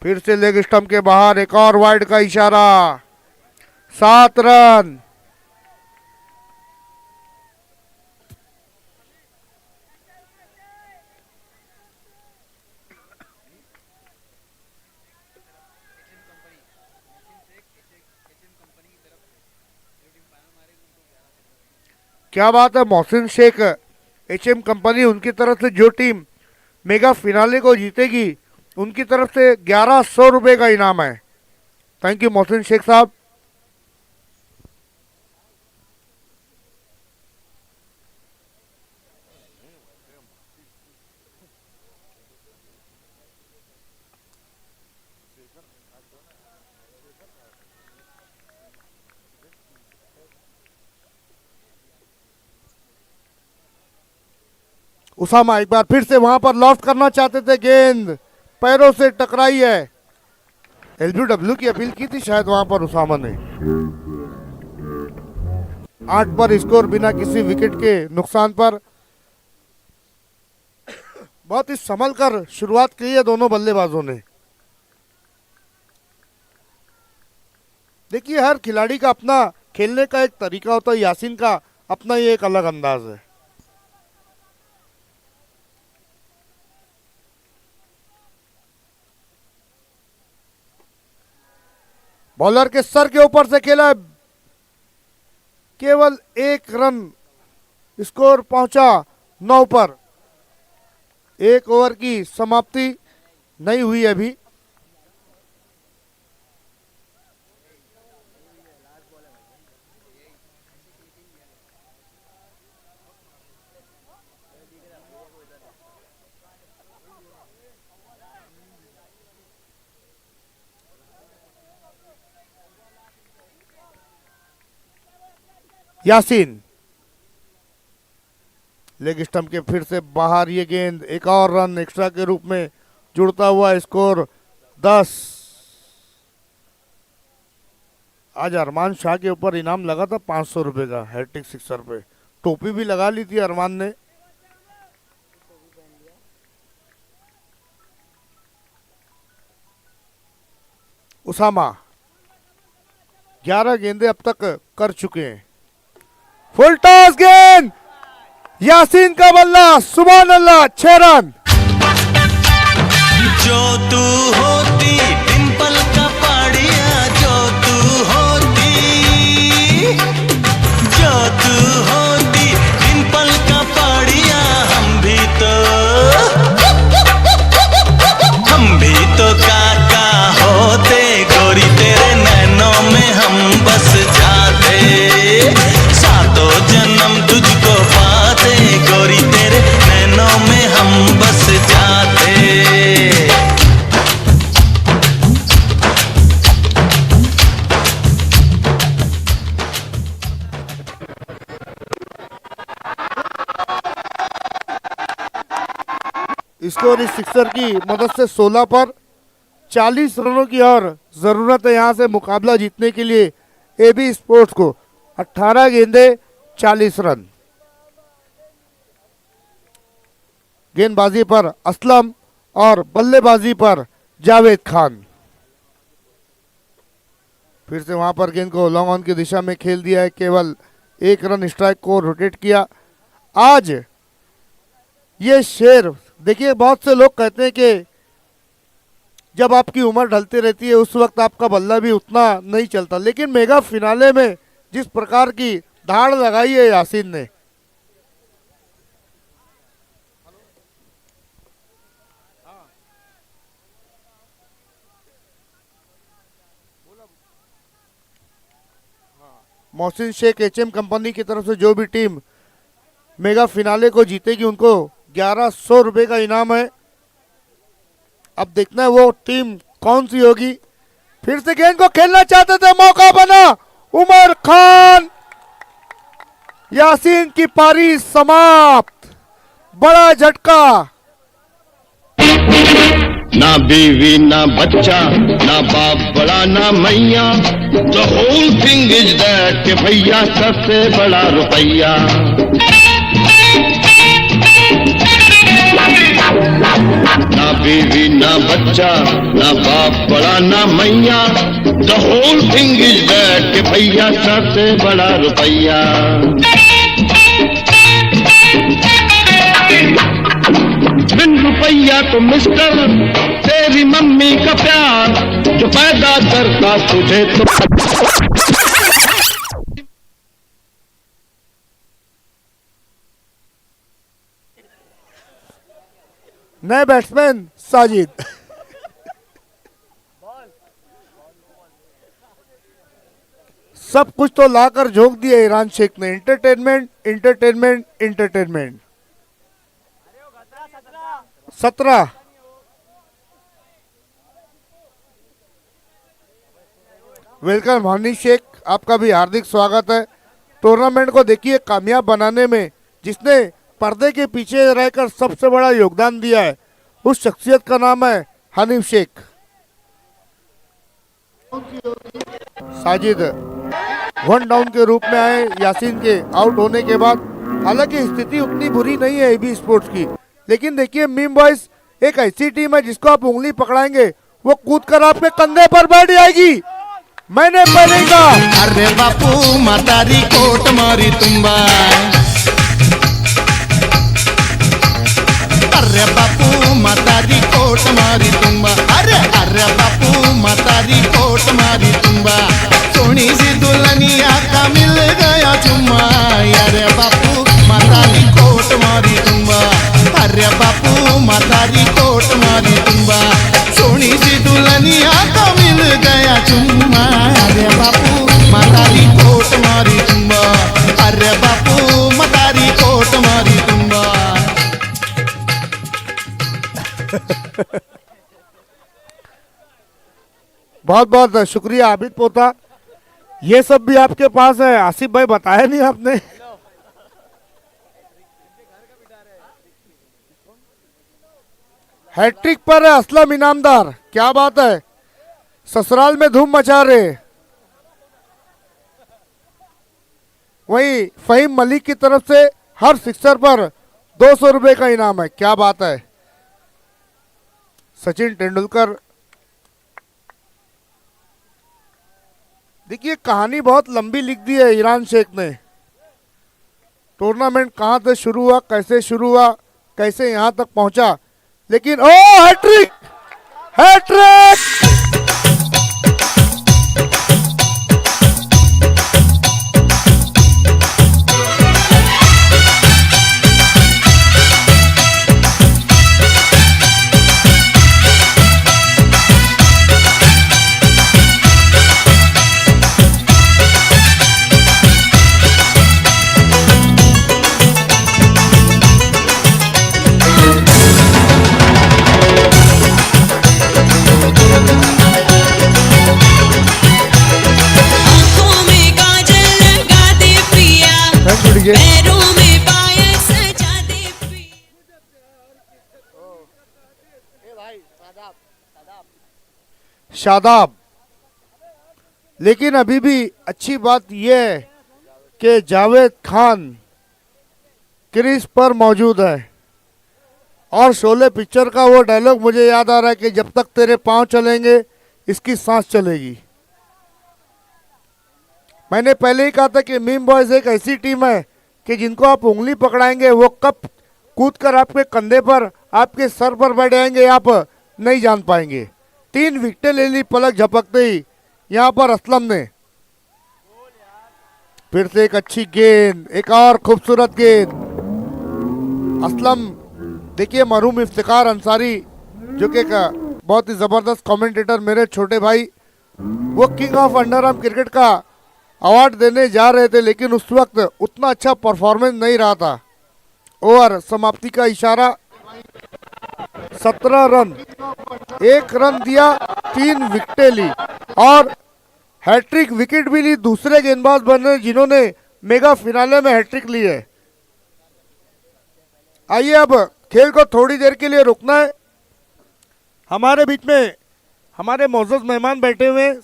फिर से लेग स्टंप के बाहर एक और वाइड का इशारा। 7 रन। क्या बात है, मोहसिन शेख एचएम कंपनी उनकी तरफ से जो टीम मेगा फिनाले को जीतेगी उनकी तरफ से 1100 रुपए का इनाम है। थैंक यू मोहसिन शेख साहब। उसामा एक बार फिर से वहां पर लॉफ्ट करना चाहते थे, गेंद पैरों से टकराई है। एलबीडब्ल्यू की अपील की थी शायद वहां पर उसामा ने। 8 पर स्कोर बिना किसी विकेट के नुकसान पर। बहुत ही संभल कर शुरुआत की है दोनों बल्लेबाजों ने। देखिए हर खिलाड़ी का अपना खेलने का एक तरीका होता है। यासीन का अपना ही एक अलग अंदाज है। बॉलर के सर के ऊपर से खेला, केवल 1 रन। स्कोर पहुंचा 9 पर। 1 ओवर की समाप्ति नहीं हुई अभी। यासीन लेग स्टंप के फिर से बाहर ये गेंद, एक और रन एक्स्ट्रा के रूप में जुड़ता हुआ स्कोर 10। आज अरमान शाह के ऊपर इनाम लगा था 500 रुपए का हैट्रिक सिक्सर पे। टोपी भी लगा ली थी अरमान ने। उसामा 11 गेंदे अब तक कर चुके हैं। फुल टॉस गेंद, यासीन का बल्ला, सुभान अल्लाह, 6 रन। जो तू होती डिंपल का पाड़िया, जो तू होती डिंपल का पाड़िया, हम भी तो काका होते, गोरी तेरे नैनों में हम बस जाते, सातों जन्म तुझको पाते, गोरी तेरे नैनों में हम बस जाते। स्कोर इस सिक्सर की मदद से 16 पर 40 रनों की और जरूरत है यहां से मुकाबला जीतने के लिए एबी स्पोर्ट्स को। 18 गेंदे 40 रन। गेंदबाजी पर असलम और बल्लेबाजी पर जावेद खान। फिर से वहां पर गेंद को लॉन्ग ऑन की दिशा में खेल दिया है, केवल 1 रन स्ट्राइक को रोटेट किया। आज ये शेर, देखिए बहुत से लोग कहते हैं कि जब आपकी उम्र ढलती रहती है उस वक्त आपका बल्ला भी उतना नहीं चलता, लेकिन मेगा फिनाले में जिस प्रकार की धाड़ लगाई है यासीन ने, मोहसिन शेख एचएम कंपनी की तरफ से जो भी टीम मेगा फिनाले को जीतेगी उनको 1100 रुपए का इनाम है। अब देखना है वो टीम कौन सी होगी। फिर से गेंद को खेलना चाहते थे, मौका बना, उमर खान, यासीन की पारी समाप्त। बड़ा झटका। ना बीवी ना बच्चा ना बाप बड़ा ना मैया, the whole thing is that के भैया सबसे बड़ा रुपैया। ना बीवी ना बच्चा ना बाप बड़ा ना मैया, the whole thing is that के भैया सबसे बड़ा रुपैया। बिन रुपैया तो मिस्टर तेरी मम्मी का प्यार जो पैदा करता तुझे तो। नए बैट्समैन साजिद। सब कुछ तो लाकर झोंक दिया ईरान शेख ने। Entertainment entertainment entertainment. 17। Welcome Honey Sheikh, आपका भी हार्दिक स्वागत है। टूर्नामेंट को देखिए कामयाब बनाने में जिसने पर्दे के पीछे रहकर सबसे बड़ा योगदान दिया है, उस शख्सियत का नाम है हनीफ शेख। साजिद 1 डाउन के रूप में आए यासीन के आउट होने के बाद। हालांकि स्थिति उतनी बुरी नहीं है एबी स्पोर्ट्स की, लेकिन देखिए मीम बॉयज एक ऐसी टीम है जिसको आप उंगली पकड़ाएंगे वो कूद कर आपके कंधे पर बैठ जाएगी। मैंने पहले ही कहा। अरे बापू मातारी कोट मारी तुम्बा, अरे बापू मातारी कोट मारी तुम्बा, अरे अरे बापू मातारी कोट मारी तुम्बा, सोनी सी दुल्हनिया का मिल गया चुम्मा। अरे बापू मातारी कोट मारी तुम्बा, अरे बापू मातारी कोट मारी तुम्बा, सोनी सी दुल्हनिया का मिल गया चुम्मा। अरे बापू मातारी कोट मारी तुम्बा, अरे बापू मातारी कोट मारी तुम्बा। बहुत बहुत शुक्रिया आबिद पोता। ये सब भी आपके पास है, आसिफ भाई बताया नहीं आपने। हैट्रिक पर है असलम इनामदार, क्या बात है, ससुराल में धूम मचा रहे। वहीं फहीम मलिक की तरफ से हर सिक्सर पर 200 रुपए का इनाम है, क्या बात है। सचिन तेंदुलकर, देखिए कहानी बहुत लंबी लिख दी है ईरान शेख ने। टूर्नामेंट कहां से शुरू हुआ, कैसे शुरू हुआ, कैसे यहां तक पहुंचा, लेकिन ओ हैट्रिक, हैट्रिक। पैरों में पायल सजा दे पिया। शादाब। लेकिन अभी भी अच्छी बात यह है कि जावेद खान क्रीज पर मौजूद है और शोले पिक्चर का वो डायलॉग मुझे याद आ रहा है कि जब तक तेरे पांव चलेंगे इसकी सांस चलेगी। मैंने पहले ही कहा था कि मीम बॉयज एक ऐसी टीम है कि जिनको आप उंगली पकड़ाएंगे वो कब कूद कर आपके कंधे पर, आपके सर पर बैठ जाएंगे, आप नहीं जान पाएंगे। 3 विकेटें ले ली पलक झपकते ही यहाँ पर असलम ने। फिर से एक अच्छी गेंद, एक और खूबसूरत गेंद। असलम, देखिए मरहूम इफ्तिकार अंसारी जो कि एक बहुत ही जबरदस्त कमेंटेटर, मेरे छोटे भाई, वो किंग ऑफ अंडरआर्म क्रिकेट का अवार्ड देने जा रहे थे, लेकिन उस वक्त उतना अच्छा परफॉर्मेंस नहीं रहा था। ओवर समाप्ति का इशारा, 17 रन, 1 रन दिया, 3 विकेटें ली और हैट्रिक विकेट भी ली। दूसरे गेंदबाज बने जिन्होंने मेगा फिनाले में हैट्रिक ली है। आइए अब खेल को थोड़ी देर के लिए रुकना है। हमारे बीच में हमारे मोअज़्ज़ज़ मेहमान बैठे हुए हैं।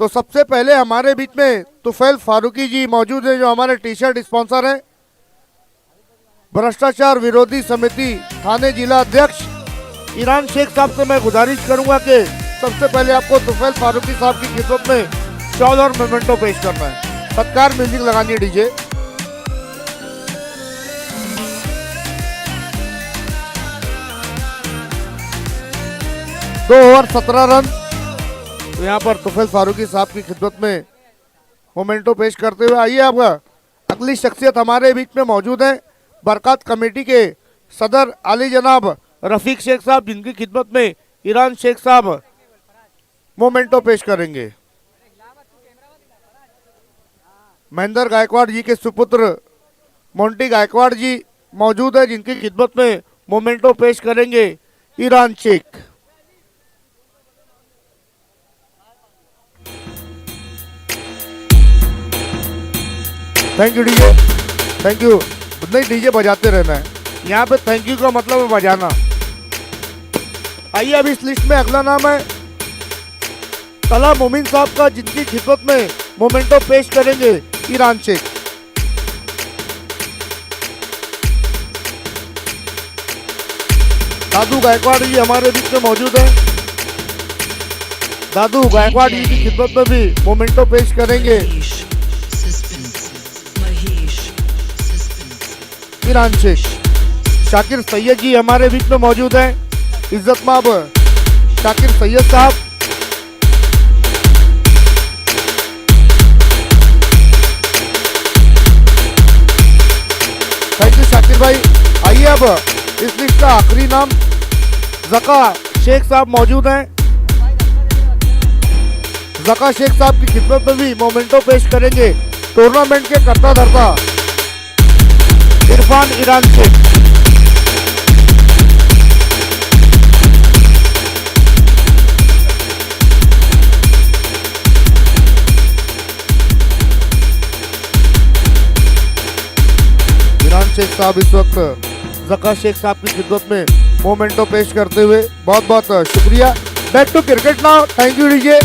तो सबसे पहले हमारे बीच में तुफैल फारूकी जी मौजूद हैं, जो हमारे टी शर्ट स्पॉन्सर हैं। भ्रष्टाचार विरोधी समिति थाने जिला अध्यक्ष ईरान शेख साहब से मैं गुजारिश करूंगा कि सबसे पहले आपको तुफैल फारूकी साहब की खिदमत में शॉल और मोमेंटो पेश करना है। सत्कार म्यूजिक लगानी है डीजे। दो ओवर 17 रन। तो यहाँ पर तुफैल फारूकी साहब की खिदमत में मोमेंटो पेश करते हुए आइए आपका अगली शख्सियत हमारे बीच में मौजूद है। बरकत कमेटी के सदर आली जनाब रफीक शेख साहब, जिनकी खिदमत में ईरान शेख साहब मोमेंटो पेश करेंगे। महेंद्र गायकवाड़ जी के सुपुत्र मोंटी गायकवाड़ जी मौजूद है, जिनकी खिदमत में मोमेंटो पेश करेंगे Iran Sheikh. Thank you DJ, thank you. नहीं, डीजे बजाते रहना है यहाँ पे, थैंक यू का मतलब है बजाना। आइए अब इस लिस्ट में अगला नाम है तला मोमिन साहब का, जिनकी खिदमत में मोमेंटो पेश करेंगे ईरान शेख। दादू गायकवाड़ जी हमारे बीच में मौजूद है। दादू गायकवाड़ जी की खिदमत में भी मोमेंटो पेश करेंगे ईरान शेख। शाकिर सैयद जी हमारे बीच में मौजूद हैं। इज्जतमाब शाकिर सैयद साहब। थैंक यू शाकिर भाई। आइए अब इस लिस्ट का आखिरी नाम जका शेख साहब मौजूद हैं। जका शेख साहब की खिदमत में भी मोमेंटो पेश करेंगे टूर्नामेंट के करता धरता इरफान ईरान शेख। ईरान शेख साहब इस वक्त जका शेख साहब की खिदमत में मोमेंटो पेश करते हुए बहुत बहुत शुक्रिया। Back to cricket now. Thank you DJ.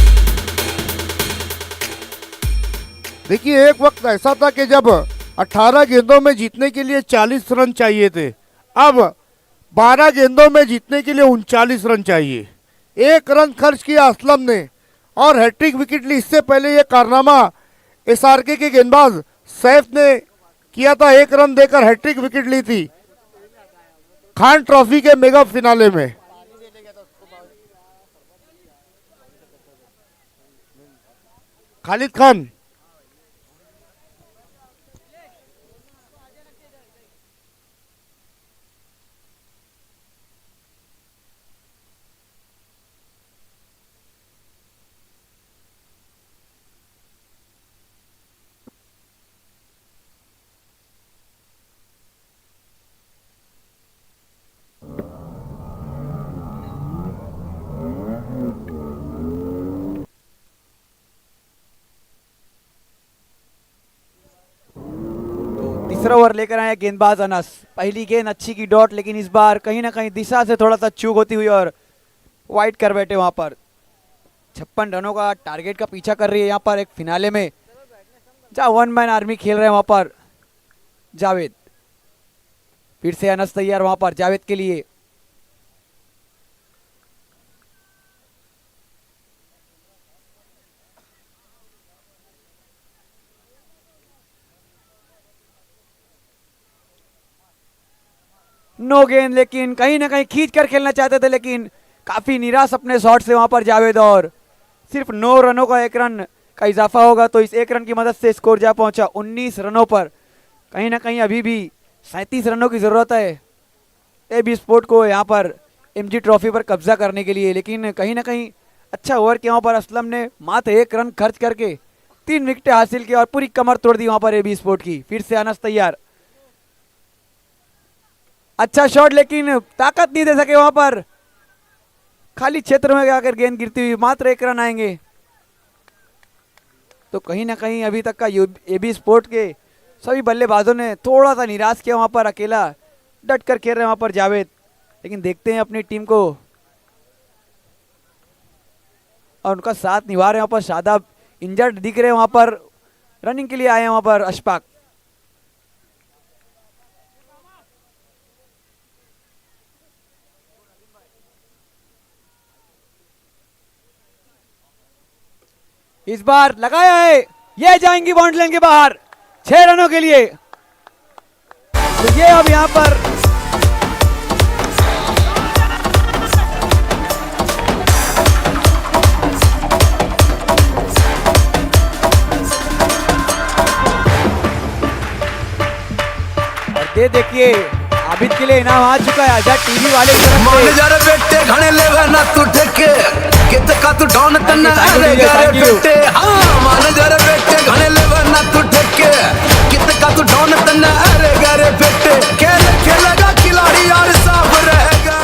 देखिए एक वक्त ऐसा था कि जब 18 गेंदों में जीतने के लिए 40 रन चाहिए थे, अब 12 गेंदों में जीतने के लिए 39 रन चाहिए। 1 रन खर्च किया असलम ने और हैट्रिक विकेट ली। इससे पहले ये कारनामा एसआरके के गेंदबाज सैफ ने किया था, 1 रन देकर हैट्रिक विकेट ली थी खान ट्रॉफी के मेगा फिनाले में। खालिद खान तीसरा ओवर लेकर आए गेंदबाज अनस। पहली गेंद अच्छी की डॉट, लेकिन इस बार कहीं ना कहीं दिशा से थोड़ा सा चूक होती हुई और वाइड कर बैठे वहां पर। 56 रनों का टारगेट का पीछा कर रही है यहाँ पर एक फिनाले में, जहाँ 1 मैन आर्मी खेल रहे हैं वहां पर जावेद। फिर से अनस तैयार वहां पर जावेद के लिए। नो गेंद, लेकिन कहीं ना कहीं खींच कर खेलना चाहते थे, लेकिन काफी निराश अपने शॉट से वहां पर जावेद। और सिर्फ 9 रनों का 1 रन का इजाफा होगा तो इस 1 रन की मदद से स्कोर जा पहुंचा 19 रनों पर। कहीं ना कहीं अभी भी 37 रनों की जरूरत है एबी स्पोर्ट को यहाँ पर एमजी ट्रॉफी पर कब्जा करने के लिए। लेकिन कहीं ना कहीं अच्छा ओवर किया वहां पर असलम ने, मात्र 1 रन खर्च करके 3 विकेटें हासिल की और पूरी कमर तोड़ दी वहां पर एबी स्पोर्ट की। फिर से अनस तैयार, अच्छा शॉट, लेकिन ताकत नहीं दे सके वहां पर। खाली क्षेत्र में जाकर गेंद गिरती हुई, मात्र 1 रन आएंगे। तो कहीं ना कहीं अभी तक का एबी स्पोर्ट के सभी बल्लेबाजों ने थोड़ा सा निराश किया वहां पर। अकेला डट कर खेल रहे हैं वहां पर जावेद, लेकिन देखते हैं अपनी टीम को और उनका साथ निभा रहे हैं वहां पर शादाब। इंजर्ड दिख रहे हैं वहां पर, रनिंग के लिए आए हैं वहां पर अशफाक। इस बार लगाया है, ये जाएंगी बाउंड्री लाइन के बाहर 6 रनों के लिए। तो ये अब यहां पर और ये देखिए आबिद के लिए इनाम आ चुका है आजाद टीवी वाले की तरफ से। जरा बेटे घणे लेवे ना तू ठेके कित का तू डॉन तन्ना अरे जरा बेटे हां मान जरा बेटे घणे लेवे ना तू ठेके कित का तू डॉन तन्ना अरे गरे बेटे खेलेगा खिलाड़ी और साफ रहेगा।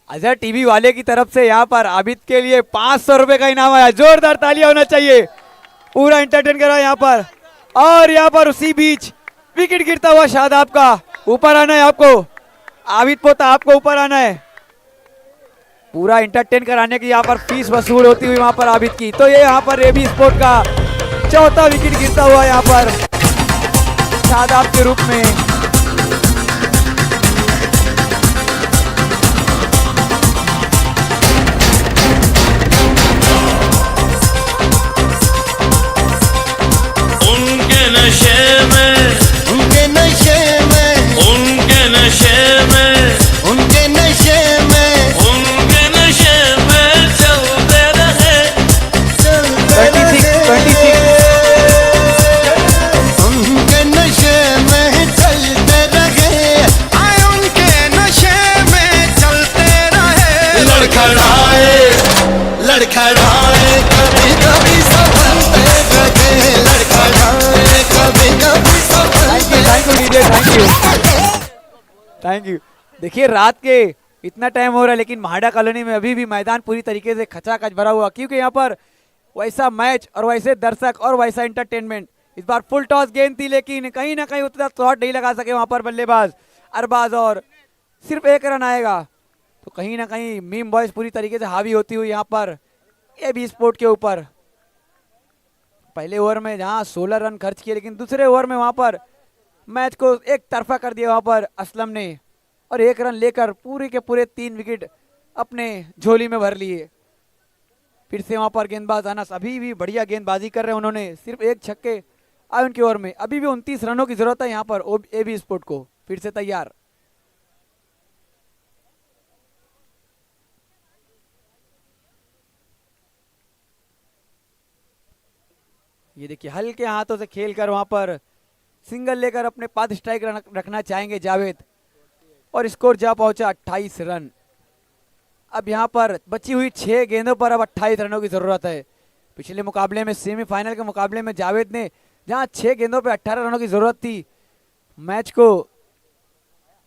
आजाद टीवी वाले की तरफ से यहाँ पर आबिद के लिए 500 रुपए का इनाम आया। जोरदार तालियां होना चाहिए, पूरा एंटरटेन करा यहाँ पर। और यहाँ पर उसी बीच विकेट गिरता हुआ शादाब का। ऊपर आना है आपको आबिद पोता, आपको ऊपर आना है। पूरा एंटरटेन कराने की यहाँ पर फीस वसूल होती हुई वहां पर आबिद की। तो ये यहाँ पर एबी स्पोर्ट का 4था विकेट गिरता हुआ यहाँ पर शादाब के रूप में। उनके नशे में, उनके नशे में, उनके नशे में, उनके नशे में, उनके नशे में चलते रहे। 26 उनके नशे में चलते रहे, आए उनके नशे में चलते रहे। लड़खड़ाए लड़खड़ाए कभी कभी संभलते रहे, लड़खड़ाए कभी कभी संभलते। Thank you. देखिए रात के इतना टाइम हो रहा है, लेकिन महाडा कॉलोनी में अभी भी मैदान पूरी तरीके से खचाखच भरा हुआ, क्योंकि यहाँ पर वैसा मैच और वैसे दर्शक और वैसा एंटरटेनमेंट इस बार फुल टॉस गेंद थी लेकिन कहीं ना कहीं उतना शॉट नहीं लगा सके वहां पर बल्लेबाज अरबाज और सिर्फ 1 रन आएगा। तो कहीं ना कहीं मीम बॉयज पूरी तरीके से हावी होती हुई यहाँ पर एबी स्पोर्ट के ऊपर। पहले ओवर में जहां 16 रन खर्च किए लेकिन दूसरे ओवर में वहां पर मैच को एक तरफा कर दिया वहां पर असलम ने और 1 रन लेकर पूरे के पूरे 3 विकेट अपने झोली में भर लिए। फिर से वहां पर गेंदबाज अनस अभी भी बढ़िया गेंदबाजी कर रहे हैं, उन्होंने सिर्फ 1 छक्के आए उनके ओवर में। अभी भी 29 रनों की जरूरत है यहाँ पर एबी स्पोर्ट को। फिर से तैयार, ये देखिए हल्के हाथों से खेलकर वहां पर सिंगल लेकर अपने पास स्ट्राइक रखना चाहेंगे जावेद और स्कोर जा पहुंचा 28 रन। अब यहां पर बची हुई 6 गेंदों पर अब 28 रनों की जरूरत है। पिछले मुकाबले में सेमीफाइनल के मुकाबले में जावेद ने जहां 6 गेंदों पे 18 रनों की जरूरत थी, मैच को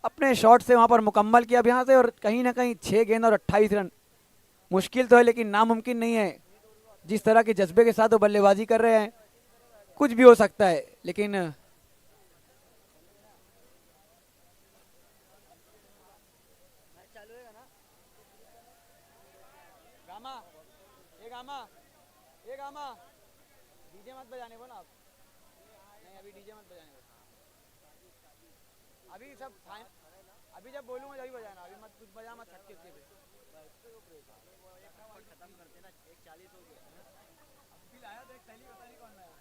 अपने शॉट से वहां पर मुकम्मल किया अब यहां से। और कहीं ना कहीं 6 गेंद और 28 रन मुश्किल तो है लेकिन नामुमकिन नहीं है। जिस तरह के जज्बे के साथ वो बल्लेबाजी कर रहे हैं कुछ भी हो सकता है। लेकिन डीजे मत बजाने को ना आप, नहीं अभी डीजे मत बजाने को, अभी सब अभी जब बोलूंगा जब बजाना, अभी मत कुछ बजा मत छक्के पे खत्म करते ना। 1:40 हो गया अभी लाया तो एक पहली पता नहीं कौन लाया।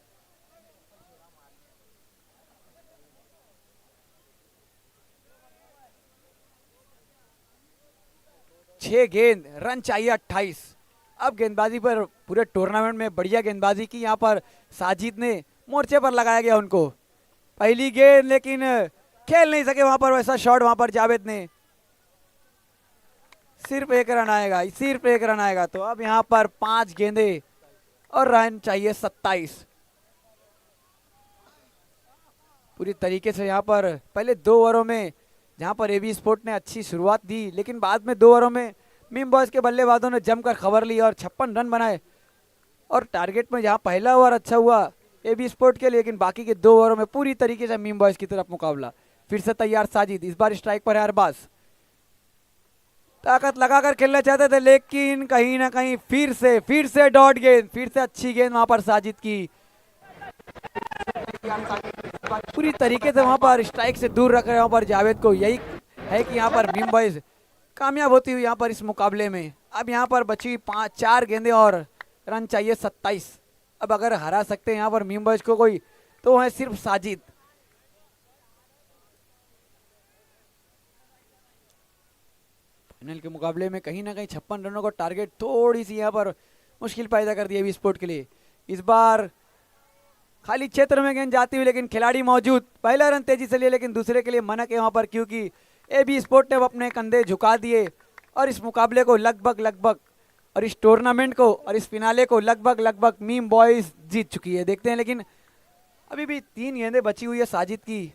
6 गेंद रन चाहिए 28। अब गेंदबाजी पर पूरे टूर्नामेंट में बढ़िया गेंदबाजी की यहाँ पर साजिद ने मोर्चे पर लगाया गया उनको। पहली गेंद लेकिन खेल नहीं सके वहां पर वैसा शॉट वहां पर जावेद ने। सिर्फ 1 रन आएगा, सिर्फ 1 रन आएगा। तो अब यहाँ पर 5 गेंदे और रन चाहिए 27। पूरी तरीके से यहाँ पर पहले 2 ओवरों में जहां पर एबी स्पोर्ट ने अच्छी शुरुआत दी लेकिन बाद में 2 ओवरों में मीम बॉयज के बल्लेबाजों ने जमकर खबर ली और 56 रन बनाए। और टारगेट में जहां पहला ओवर अच्छा हुआ एबी स्पोर्ट के लेकिन बाकी के 2 ओवरों में पूरी तरीके से मीम बॉयज की तरफ मुकाबला। फिर से तैयार साजिद, इस बार स्ट्राइक पर है अरबाज, ताकत लगाकर खेलना चाहते थे लेकिन कहीं ना कहीं फिर से डॉट गेंद, फिर से अच्छी गेंद वहां पर साजिद की। पूरी तरीके से वहां पर स्ट्राइक से दूर रख रहे हैं वहां पर जावेद को। यही है कि यहाँ पर मीम बॉयज कामयाब होती हुई यहाँ पर इस मुकाबले में। अब यहाँ पर बची 4 गेंदे और रन चाहिए 27। अब अगर हरा सकते हैं यहाँ पर मीम बॉयज को कोई तो है सिर्फ साजिद। फाइनल के मुकाबले में कहीं ना कहीं 56 रनों का टारगेट थोड़ी सी यहाँ पर मुश्किल पैदा कर दी एबी स्पोर्ट के लिए। इस बार खाली क्षेत्र में गेंद जाती हुई लेकिन खिलाड़ी मौजूद, पहला रन तेजी से लिए लेकिन दूसरे के लिए मना के वहां पर क्योंकि एबी स्पोर्ट ने अपने कंधे झुका दिए और इस मुकाबले को लगभग और इस टूर्नामेंट को और इस फिनाले को लगभग मीम बॉयज जीत चुकी है। देखते हैं लेकिन अभी भी 3 गेंदें बची हुई है साजिद की,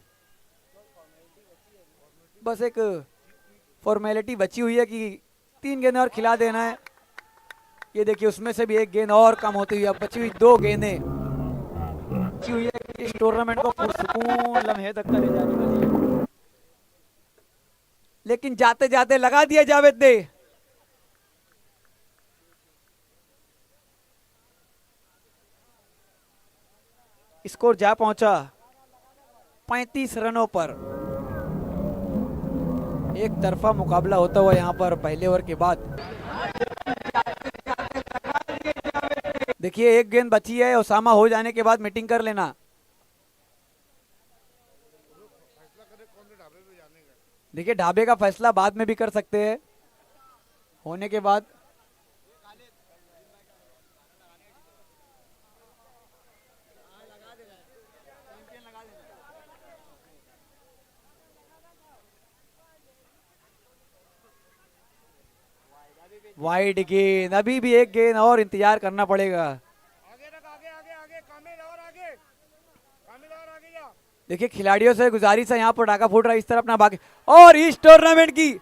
बस एक फॉर्मेलिटी बची हुई है कि 3 गेंदें और खिला देना है। ये देखिए उसमें से भी 1 गेंद और कम होती हुई अब बची हुई 2 गेंदें बची हुई है। इस टूर्नामेंट को पुरसुकून लम्हे तक ले जाने वाली है लेकिन जाते जाते लगा दिया जावेद ने। स्कोर जा पहुंचा 35 रनों पर। एक तरफा मुकाबला होता हुआ यहां पर पहले ओवर के बाद। देखिए 1 गेंद बची है, ओसामा हो जाने के बाद मीटिंग कर लेना। देखिए ढाबे का फैसला बाद में भी कर सकते हैं होने के बाद। वाइड गेंद, अभी भी 1 गेंद और इंतजार करना पड़ेगा। देखिए खिलाड़ियों से गुजारिश है यहाँ पर डाका फूट रहा है इस तरफ ना भागे। और इस टूर्नामेंट की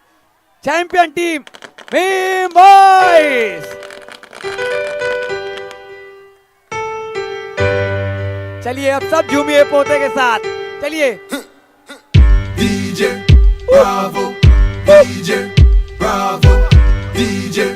चैंपियन टीम मीम बॉयज। चलिए अब सब झूमिए पोते के साथ, चलिए। DJ Bravo, DJ Bravo, DJ